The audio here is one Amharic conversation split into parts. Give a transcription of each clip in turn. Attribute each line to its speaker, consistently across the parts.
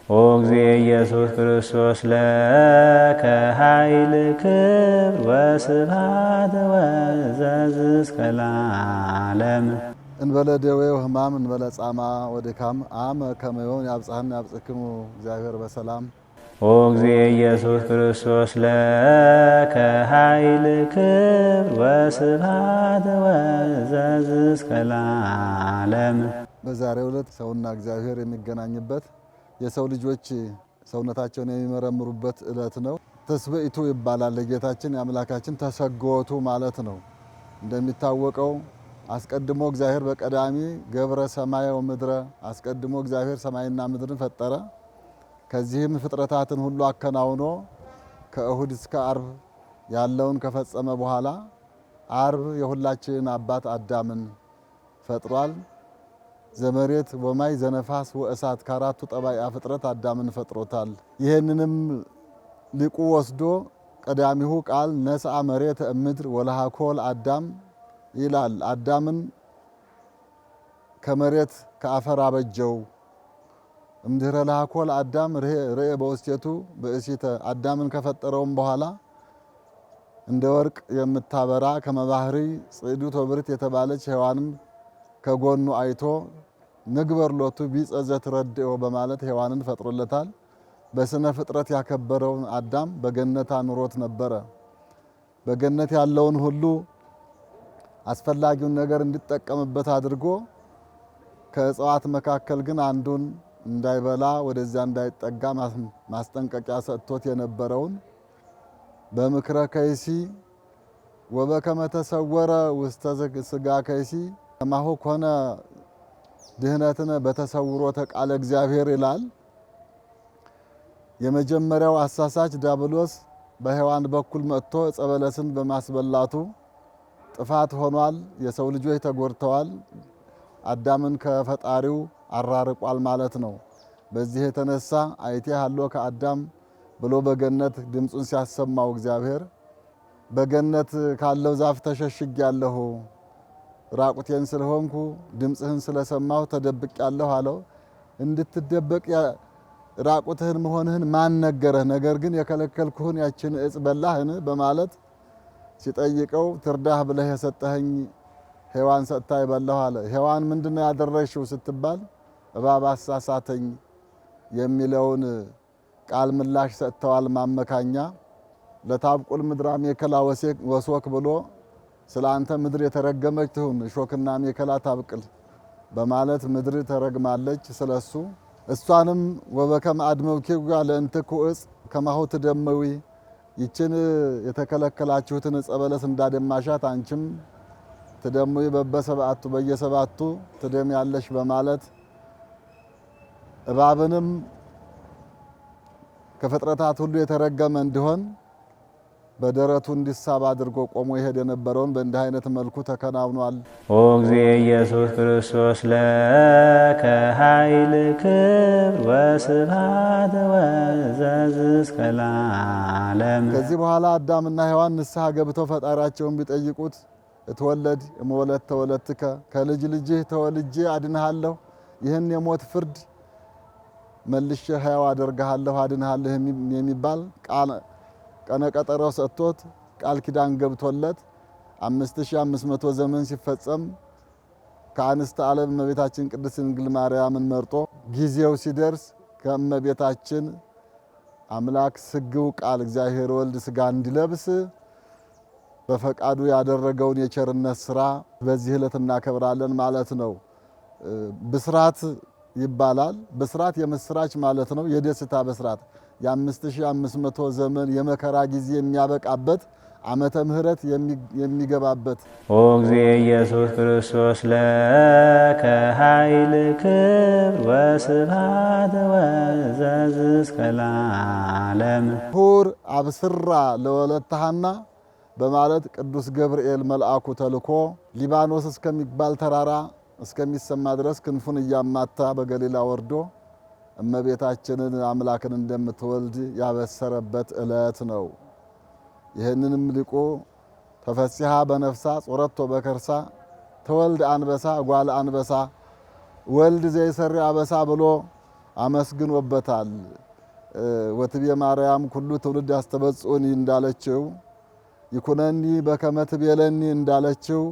Speaker 1: ኦ እግዚእ ኢየሱስ ክርስቶስ ለከ ኃይል ክብር ወስብሐት ወዘዝ እስከ ለዓለም።
Speaker 2: እንበለ ደዌ ወሕማም እንበለ ጻማ ወድካም አመ ከመ ዮን ያብጽሐነ ያብጽሕክሙ እግዚአብሔር በሰላም።
Speaker 1: ኦ እግዚእ ኢየሱስ ክርስቶስ ለከ ኃይል ክብር ወስብሐት ወዘዝ እስከ ለዓለም።
Speaker 2: በዛሬው ዕለት ሰውና እግዚአብሔር የሚገናኝበት የሰው ልጆች ሰውነታቸውን የሚመረምሩበት ዕለት ነው። ተስብእቱ ይባላል። ለጌታችን የአምላካችን ተሰጎቱ ማለት ነው። እንደሚታወቀው አስቀድሞ እግዚአብሔር በቀዳሚ ገብረ ሰማየ ወምድረ፣ አስቀድሞ እግዚአብሔር ሰማይና ምድርን ፈጠረ። ከዚህም ፍጥረታትን ሁሉ አከናውኖ ከእሁድ እስከ አርብ ያለውን ከፈጸመ በኋላ አርብ የሁላችን አባት አዳምን ፈጥሯል። ዘመሬት ወማይ ዘነፋስ ወእሳት ከአራቱ ጠባይአ ፍጥረት አዳምን ፈጥሮታል። ይህንንም ሊቁ ወስዶ ቀዳሚሁ ቃል ነስአ መሬተ እምድር ወለሃኮል አዳም ይላል። አዳምን ከመሬት ከአፈር አበጀው። እምድኅረ ለሃኮል አዳም ርኤ በውስቴቱ ብእሲተ፣ አዳምን ከፈጠረውም በኋላ እንደ ወርቅ የምታበራ ከመባህሪ ጽዕዱት ወብርት የተባለች ሔዋንን ከጎኑ አይቶ ንግበር ሎቱ ቢጸ ዘትረድኦ በማለት ሔዋንን ፈጥሮለታል። በስነ ፍጥረት ያከበረውን አዳም በገነት አኑሮት ነበረ። በገነት ያለውን ሁሉ አስፈላጊውን ነገር እንዲጠቀምበት አድርጎ ከእጽዋት መካከል ግን አንዱን እንዳይበላ ወደዚያ እንዳይጠጋ ማስጠንቀቂያ ሰጥቶት የነበረውን በምክረ ከይሲ ወበከመ ተሰወረ ውስተ ሥጋ ከይሲ ከማሁ ኮነ ድህነትን በተሰውሮተ ቃለ እግዚአብሔር ይላል። የመጀመሪያው አሳሳች ዲያብሎስ በሔዋን በኩል መጥቶ ዕፀ በለስን በማስበላቱ ጥፋት ሆኗል። የሰው ልጆች ተጎድተዋል። አዳምን ከፈጣሪው አራርቋል ማለት ነው። በዚህ የተነሳ አይቴ ሀሎ ከአዳም ብሎ በገነት ድምፁን ሲያሰማው እግዚአብሔር በገነት ካለው ዛፍ ተሸሽጌያለሁ፣ ራቁቴን ስለሆንኩ ድምፅህን ስለሰማሁ ተደብቄያለሁ አለው። እንድትደበቅ ራቁትህን መሆንህን ማን ነገረህ? ነገር ግን የከለከልኩህን ያችን እጽ በላህን? በማለት ሲጠይቀው ትርዳህ ብለህ የሰጠኸኝ ሔዋን ሰጥታ ይበላሁ አለ። ሔዋን ምንድነው ያደረግሽው ስትባል እባብ አሳሳተኝ የሚለውን ቃል ምላሽ ሰጥተዋል። ማመካኛ ለታብቁል ምድራ ሜከላ ወሶክ ብሎ ስለ አንተ ምድር የተረገመች ትሁን እሾክና ሜከላ ታብቅል በማለት ምድር ተረግማለች ስለሱ። እሷንም ወበከመ አድመውኪ ለእንትኩ እጽ ከማሁ ትደመዊ፣ ይችን የተከለከላችሁትን ዕፀ በለስ እንዳደማሻት አንቺም ትደመዊ በየሰባቱ ትደም ያለሽ በማለት እባብንም ከፍጥረታት ሁሉ የተረገመ እንዲሆን በደረቱ እንዲሳብ አድርጎ ቆሞ ይሄድ የነበረውን በእንዲህ አይነት መልኩ ተከናውኗል።
Speaker 1: ኦ እግዚእ ኢየሱስ ክርስቶስ ለከ ኃይል ክብር ወስብሐት ወዘዝ እስከ ለዓለም።
Speaker 2: ከዚህ በኋላ አዳምና ሔዋን ንስሐ ገብተው ፈጣሪያቸውን ቢጠይቁት እትወለድ እምወለድ ተወለድከ፣ ከልጅ ልጅህ ተወልጄ አድንሃለሁ፣ ይህን የሞት ፍርድ መልሼ ሕያው አደርግሃለሁ አድንሃለሁ የሚባል ቀነ ቀጠሮ ሰጥቶት ቃል ኪዳን ገብቶለት 5500 ዘመን ሲፈጸም ከአንስተ ዓለም እመቤታችን ቅድስት ድንግል ማርያምን መርጦ ጊዜው ሲደርስ ከእመቤታችን አምላክ ስግው ቃል እግዚአብሔር ወልድ ሥጋ እንዲለብስ በፈቃዱ ያደረገውን የቸርነት ሥራ በዚህ ዕለት እናከብራለን ማለት ነው። ብስራት ይባላል። ብስራት የምስራች ማለት ነው። የደስታ ብስራት የ5500 ዘመን የመከራ ጊዜ የሚያበቃበት ዓመተ ምሕረት የሚገባበት።
Speaker 1: ኦ እግዚእ ኢየሱስ ክርስቶስ ለከ ኃይል ክብር ወስብሐት ወዘዝ እስከ ለዓለም።
Speaker 2: ሁር አብስራ ለወለተ ሐና በማለት ቅዱስ ገብርኤል መልአኩ ተልኮ ሊባኖስ እስከሚባል ተራራ እስከሚሰማ ድረስ ክንፉን እያማታ በገሊላ ወርዶ እመቤታችንን አምላክን እንደምትወልድ ያበሰረበት ዕለት ነው። ይህንንም ሊቁ ተፈሲሃ በነፍሳ ጾረቶ በከርሳ ተወልድ አንበሳ ጓል አንበሳ ወልድ ዘይሰሪ አበሳ ብሎ አመስግኖበታል። ወትቤ ማርያም ኩሉ ትውልድ ያስተበጽኡኒ እንዳለችው ይኩነኒ በከመ ትቤለኒ እንዳለችው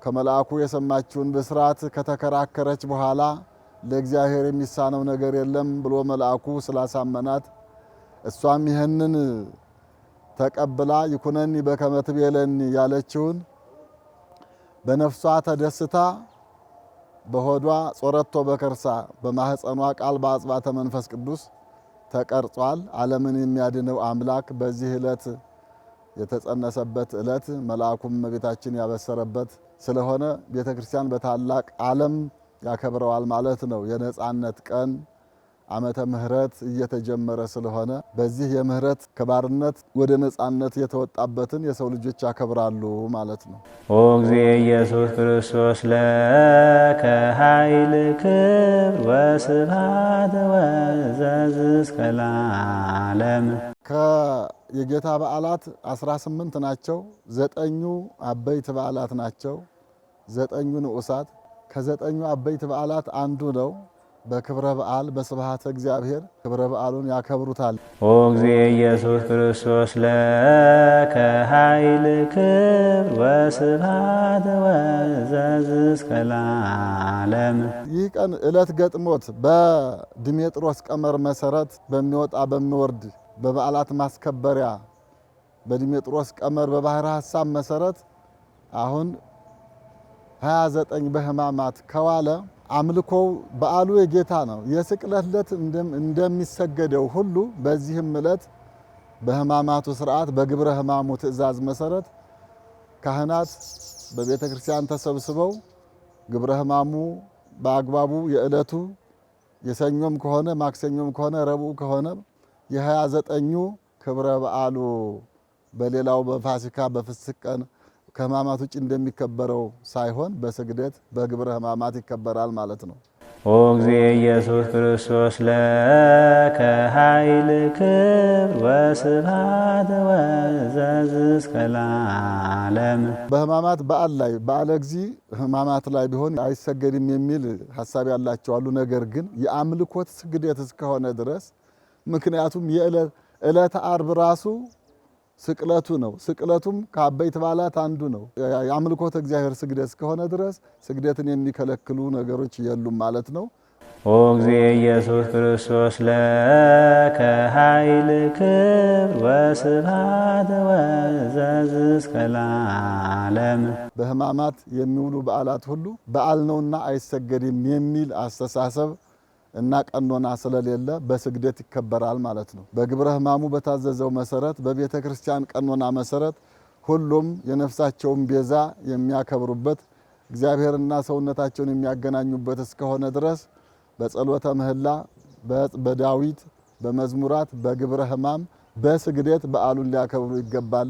Speaker 2: ከመልአኩ የሰማችውን ብስራት ከተከራከረች በኋላ ለእግዚአብሔር የሚሳነው ነገር የለም ብሎ መልአኩ ስላሳመናት እሷም ይህንን ተቀብላ ይኩነኒ በከመ ትቤለኒ ያለችውን በነፍሷ ተደስታ በሆዷ ጾረቶ በከርሳ በማህፀኗ ቃል በአጽባተ መንፈስ ቅዱስ ተቀርጿል። ዓለምን የሚያድነው አምላክ በዚህ ዕለት የተጸነሰበት ዕለት መልአኩም እመቤታችን ያበሰረበት ስለሆነ ቤተክርስቲያን በታላቅ ዓለም ያከብረዋል ማለት ነው። የነጻነት ቀን ዓመተ ምህረት እየተጀመረ ስለሆነ በዚህ የምህረት ከባርነት ወደ ነጻነት የተወጣበትን የሰው ልጆች ያከብራሉ ማለት ነው።
Speaker 1: ኦ እግዚእ ኢየሱስ ክርስቶስ ለከ ኃይል ክብር ወስብሐት ወዘዝ እስከ ለዓለም።
Speaker 2: የጌታ በዓላት 18 ናቸው። 9ኙ አበይት በዓላት ናቸው። 9ኙ ንዑሳት ከ9ኙ አበይት በዓላት አንዱ ነው። በክብረ በዓል በስብሐተ እግዚአብሔር ክብረ በዓሉን ያከብሩታል።
Speaker 1: ኦ እግዚእ ኢየሱስ ክርስቶስ ለከ ኃይል ክብር ወስብሐት ወዘዝ እስከ ለዓለም።
Speaker 2: ይህ ቀን ዕለት ገጥሞት በድሜጥሮስ ቀመር መሰረት በሚወጣ በሚወርድ በበዓላት ማስከበሪያ በድሜጥሮስ ቀመር በባህረ ሐሳብ መሰረት አሁን 29 በሕማማት ከዋለ አምልኮው በዓሉ የጌታ ነው። የስቅለት ዕለት እንደሚሰገደው ሁሉ በዚህም ዕለት በሕማማቱ ስርዓት በግብረ ሕማሙ ትእዛዝ መሰረት ካህናት በቤተ ክርስቲያን ተሰብስበው ግብረ ሕማሙ በአግባቡ የዕለቱ የሰኞም ከሆነ ማክሰኞም ከሆነ ረቡዕ ከሆነ የ29ኙ ክብረ በዓሉ በሌላው በፋሲካ በፍስክ ቀን ከሕማማት ውጭ እንደሚከበረው ሳይሆን በስግደት በግብረ ሕማማት ይከበራል ማለት ነው።
Speaker 1: ኦ እግዚእ ኢየሱስ ክርስቶስ ለከ ኃይል ክብር ወስብሐት ወዘዝ እስከ ለዓለም።
Speaker 2: በሕማማት በዓል ላይ በዓለ እግዚእ ሕማማት ላይ ቢሆን አይሰገድም የሚል ሐሳብ ያላቸው አሉ። ነገር ግን የአምልኮት ስግደት እስከሆነ ድረስ ምክንያቱም የዕለተ ዓርብ ራሱ ስቅለቱ ነው። ስቅለቱም ከአበይት በዓላት አንዱ ነው። የአምልኮተ እግዚአብሔር ስግደት እስከሆነ ድረስ ስግደትን የሚከለክሉ ነገሮች የሉም ማለት ነው።
Speaker 1: ኦ እግዚእ ኢየሱስ ክርስቶስ ለከ ኃይል ክብር ወስብሐት ወዘዝ እስከ ለዓለም።
Speaker 2: በሕማማት የሚውሉ በዓላት ሁሉ በዓል ነውና አይሰገድም የሚል አስተሳሰብ እና ቀኖና ስለሌለ በስግደት ይከበራል ማለት ነው። በግብረ ሕማሙ በታዘዘው መሰረት በቤተ ክርስቲያን ቀኖና መሰረት ሁሉም የነፍሳቸውን ቤዛ የሚያከብሩበት እግዚአብሔርና ሰውነታቸውን የሚያገናኙበት እስከሆነ ድረስ በጸሎተ ምህላ በዳዊት በመዝሙራት በግብረ ሕማም በስግደት በዓሉን ሊያከብሩ ይገባል።